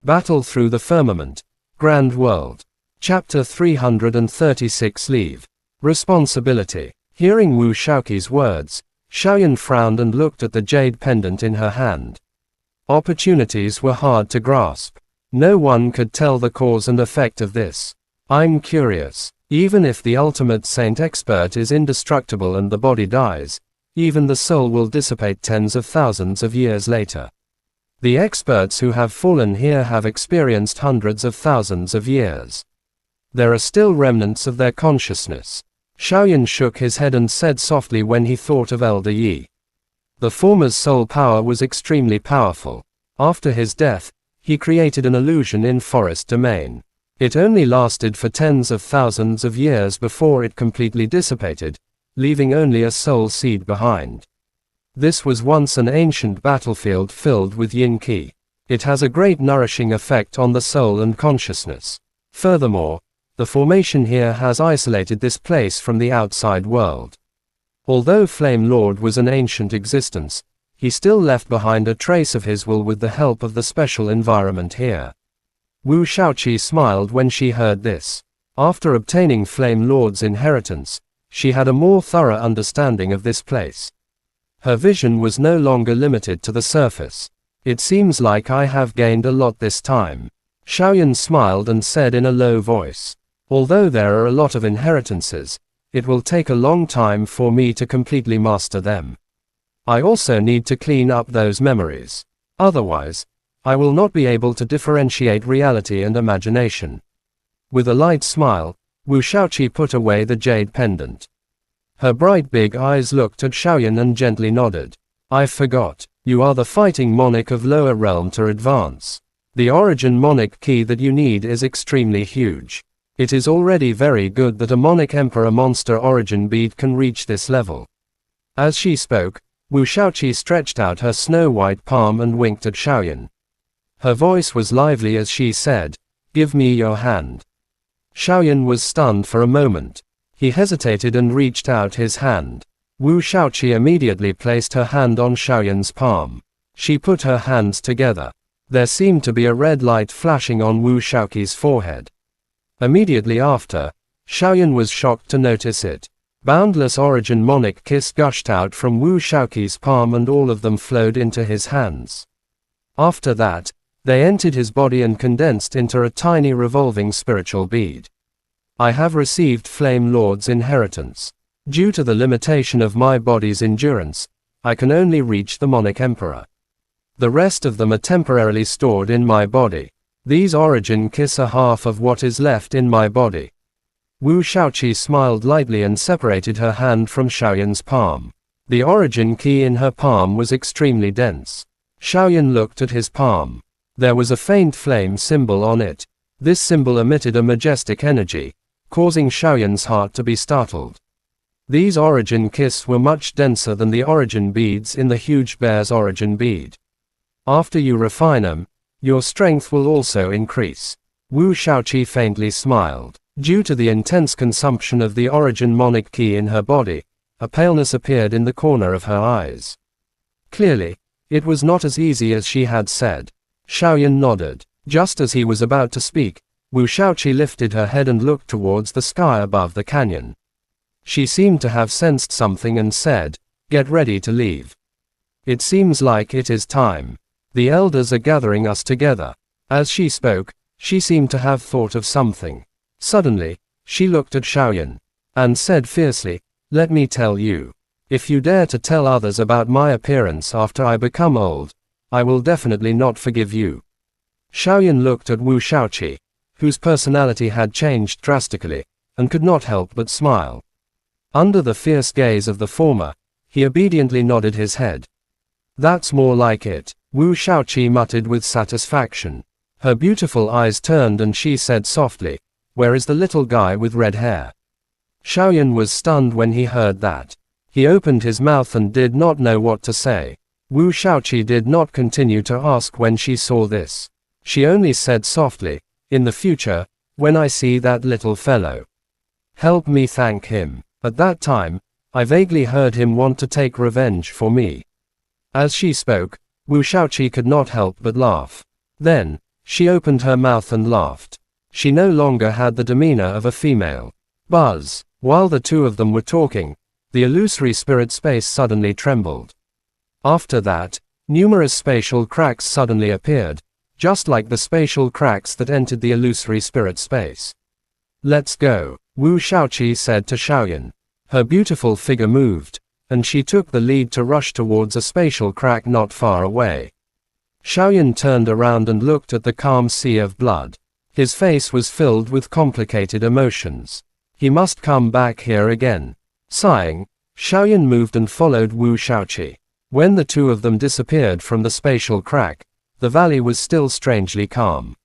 Battle through the firmament. Grand world. Chapter 336. Leave. Responsibility. Hearing Wu Shaoqi's words, Xiaoyan frowned and looked at the jade pendant in her hand. Opportunities were hard to grasp. No one could tell the cause and effect of this. I'm curious. Even if the ultimate saint expert is indestructible and the body dies, even the soul will dissipate tens of thousands of years later. The experts who have fallen here have experienced hundreds of thousands of years. There are still remnants of their consciousness. Xiaoyan shook his head and said softly when he thought of Elder Yi. The former's soul power was extremely powerful. After his death, he created an illusion in forest domain. It only lasted for tens of thousands of years before it completely dissipated, leaving only a soul seed behind. This was once an ancient battlefield filled with yin qi. It has a great nourishing effect on the soul and consciousness. Furthermore, the formation here has isolated this place from the outside world. Although Flame Lord was an ancient existence, he still left behind a trace of his will with the help of the special environment here. Wu Shaoqi smiled when she heard this. After obtaining Flame Lord's inheritance, she had a more thorough understanding of this place. Her vision was no longer limited to the surface. It seems like I have gained a lot this time. Xiaoyan smiled and said in a low voice. Although there are a lot of inheritances, it will take a long time for me to completely master them. I also need to clean up those memories. Otherwise, I will not be able to differentiate reality and imagination. With a light smile, Wu Shaoqi put away the jade pendant. Her bright big eyes looked at Xiaoyan and gently nodded. I forgot. You are the fighting monarch of lower realm to advance. The origin monarch key that you need is extremely huge. It is already very good that a monarch emperor monster origin bead can reach this level. As she spoke, Wu Shaoqi stretched out her snow-white palm and winked at Xiaoyan. Her voice was lively as she said, "Give me your hand." Xiaoyan was stunned for a moment. He hesitated and reached out his hand. Wu Shaoqi immediately placed her hand on Xiaoyan's palm. She put her hands together. There seemed to be a red light flashing on Wu Shaoqi's forehead. Immediately after, Xiaoyan was shocked to notice it. Boundless origin monarch kiss gushed out from Wu Shaoqi's palm and all of them flowed into his hands. After that, they entered his body and condensed into a tiny revolving spiritual bead. I have received Flame Lord's inheritance. Due to the limitation of my body's endurance, I can only reach the monarch emperor. The rest of them are temporarily stored in my body. These origin kiss are half of what is left in my body. Wu Shaoqi smiled lightly and separated her hand from Xiaoyan's palm. The origin key in her palm was extremely dense. Xiaoyan looked at his palm. There was a faint flame symbol on it. This symbol emitted a majestic energy, causing Xiaoyan's heart to be startled. These origin kiss were much denser than the origin beads in the huge bear's origin bead. After you refine them, your strength will also increase. Wu Shaoqi faintly smiled. Due to the intense consumption of the origin monarch key in her body, a paleness appeared in the corner of her eyes. Clearly, it was not as easy as she had said. Xiaoyan nodded. Just as he was about to speak, Wu Shaoqi lifted her head and looked towards the sky above the canyon. She seemed to have sensed something and said, "Get ready to leave. It seems like it is time. The elders are gathering us together." As she spoke, she seemed to have thought of something. Suddenly, she looked at Xiaoyan and said fiercely, "Let me tell you. If you dare to tell others about my appearance after I become old, I will definitely not forgive you." Xiaoyan looked at Wu Shaoqi, whose personality had changed drastically, and could not help but smile. Under the fierce gaze of the former, he obediently nodded his head. "That's more like it," Wu Shaoqi muttered with satisfaction. Her beautiful eyes turned and she said softly, "Where is the little guy with red hair?" Xiaoyan was stunned when he heard that. He opened his mouth and did not know what to say. Wu Shaoqi did not continue to ask when she saw this. She only said softly, "In the future, when I see that little fellow, help me thank him. At that time, I vaguely heard him want to take revenge for me." As she spoke, Wu Shaoqi could not help but laugh. Then, She opened her mouth and laughed. She no longer had the demeanor of a female. Buzz. While the two of them were talking, the illusory spirit space suddenly trembled. After that, numerous spatial cracks suddenly appeared, just like the spatial cracks that entered the illusory spirit space. Let's go, Wu Shaoqi said to Xiaoyan. Her beautiful figure moved, and she took the lead to rush towards a spatial crack not far away. Xiaoyan turned around and looked at the calm sea of blood. His face was filled with complicated emotions. He must come back here again. Sighing, Xiaoyan moved and followed Wu Shaoqi. When the two of them disappeared from the spatial crack, the valley was still strangely calm.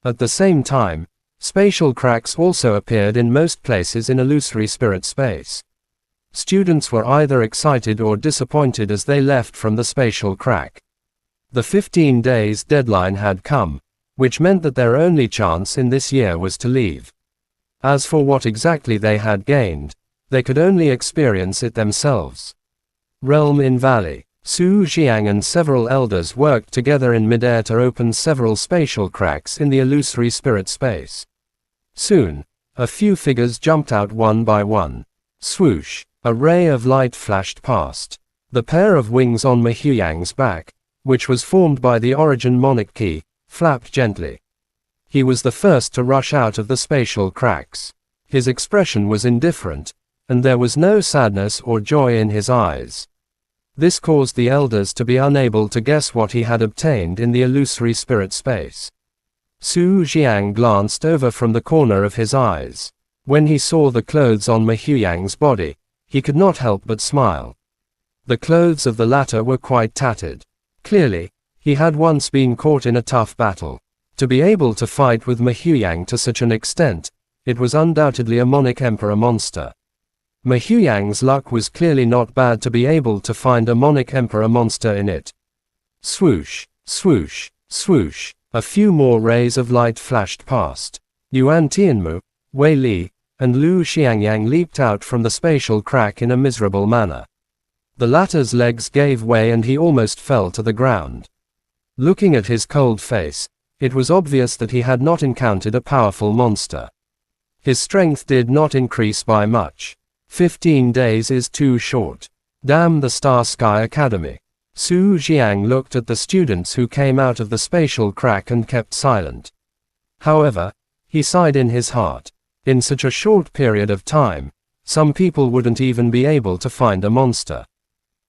At the same time, spatial cracks also appeared in most places in illusory spirit space. Students were either excited or disappointed as they left from the spatial crack. The 15 days deadline had come, which meant that their only chance in this year was to leave. As for what exactly they had gained, they could only experience it themselves. Realm in Valley. Su Xiang and several elders worked together in midair to open several spatial cracks in the illusory spirit space. Soon, a few figures jumped out one by one. Swoosh, a ray of light flashed past. The pair of wings on Mehuyang's back, which was formed by the origin monic key, flapped gently. He was the first to rush out of the spatial cracks. His expression was indifferent, and there was no sadness or joy in his eyes. This caused the elders to be unable to guess what he had obtained in the illusory spirit space. Su Xiang glanced over from the corner of his eyes. When he saw the clothes on Mehuyang's body, he could not help but smile. The clothes of the latter were quite tattered. Clearly, he had once been caught in a tough battle. To be able to fight with Mehuyang to such an extent, it was undoubtedly a Monic Emperor monster. Mehuyang's luck was clearly not bad to be able to find a Monic Emperor monster in it. Swoosh, swoosh, swoosh, a few more rays of light flashed past. Yuan Tianmu, Wei Li, and Lu Xiangyang leaped out from the spatial crack in a miserable manner. The latter's legs gave way and he almost fell to the ground. Looking at his cold face, it was obvious that he had not encountered a powerful monster. His strength did not increase by much. 15 days is too short. Damn the Star Sky Academy. Su Xiang looked at the students who came out of the spatial crack and kept silent. However, he sighed in his heart. In such a short period of time, some people wouldn't even be able to find a monster.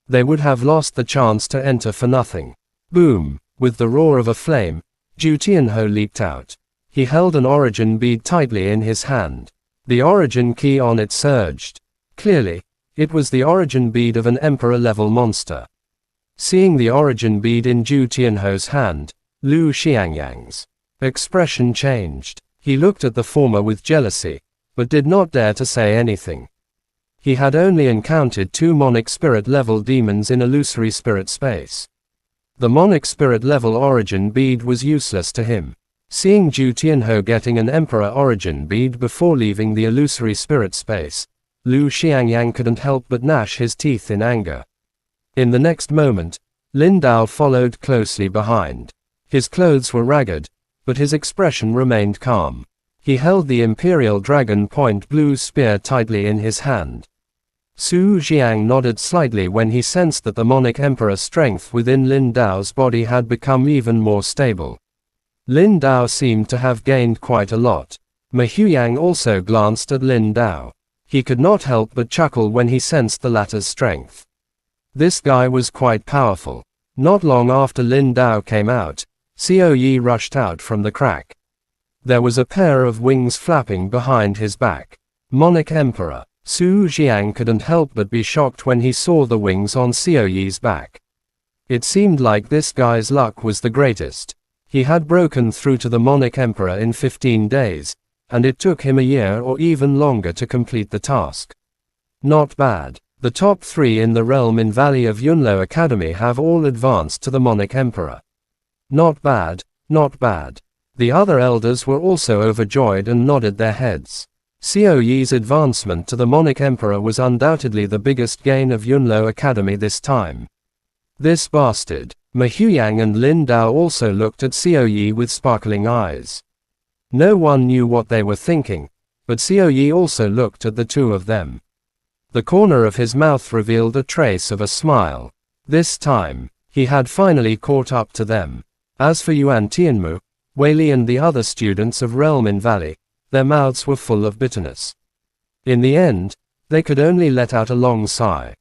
They would have lost the chance to enter for nothing. Boom! With the roar of a flame, Zhu Tianhou leaped out. He held an origin bead tightly in his hand. The origin key on it surged. Clearly, it was the origin bead of an emperor-level monster. Seeing the origin bead in Zhu Tianhou's hand, Lu Xiangyang's expression changed. He looked at the former with jealousy, but did not dare to say anything. He had only encountered 2 Monic Spirit-level demons in illusory spirit space. The Monic Spirit-level origin bead was useless to him. Seeing Zhu Tianhou getting an emperor origin bead before leaving the illusory spirit space, Lu Xiangyang couldn't help but gnash his teeth in anger. In the next moment, Lin Dao followed closely behind. His clothes were ragged, but his expression remained calm. He held the Imperial Dragon Point Blue Spear tightly in his hand. Su Xiang nodded slightly when he sensed that the Monic Emperor strength within Lin Dao's body had become even more stable. Lin Dao seemed to have gained quite a lot. Mehuyang also glanced at Lin Dao. He could not help but chuckle when he sensed the latter's strength. This guy was quite powerful. Not long after Lin Dao came out, Xiao Yi rushed out from the crack. There was a pair of wings flapping behind his back. Monic Emperor. Su Xiang couldn't help but be shocked when he saw the wings on Xiao Yi's back. It seemed like this guy's luck was the greatest. He had broken through to the Monic Emperor in 15 days, and it took him a year or even longer to complete the task. Not bad. The top 3 in the realm in Valley of Yunlo Academy have all advanced to the Monic Emperor. Not bad, not bad. The other elders were also overjoyed and nodded their heads. Xiao Yi's advancement to the Monic Emperor was undoubtedly the biggest gain of Yunlo Academy this time. This bastard. Ma Huyang and Lin Dao also looked at Xiao Yi with sparkling eyes. No one knew what they were thinking, but Xiao Yi also looked at the two of them. The corner of his mouth revealed a trace of a smile. This time, he had finally caught up to them. As for Yuan Tianmu, Wei Li and the other students of Realm in Valley, their mouths were full of bitterness. In the end, they could only let out a long sigh.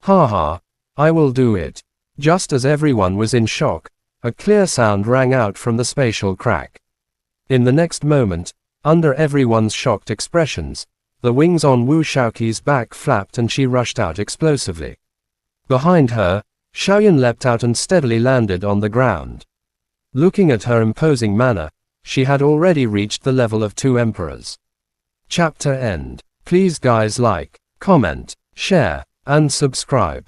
Ha ha, I will do it. Just as everyone was in shock, a clear sound rang out from the spatial crack. In the next moment, under everyone's shocked expressions, the wings on Wu Shaoqi's back flapped and she rushed out explosively. Behind her, Xiaoyan leapt out and steadily landed on the ground. Looking at her imposing manner, she had already reached the level of 2 emperors. Chapter end. Please guys like, comment, share, and subscribe.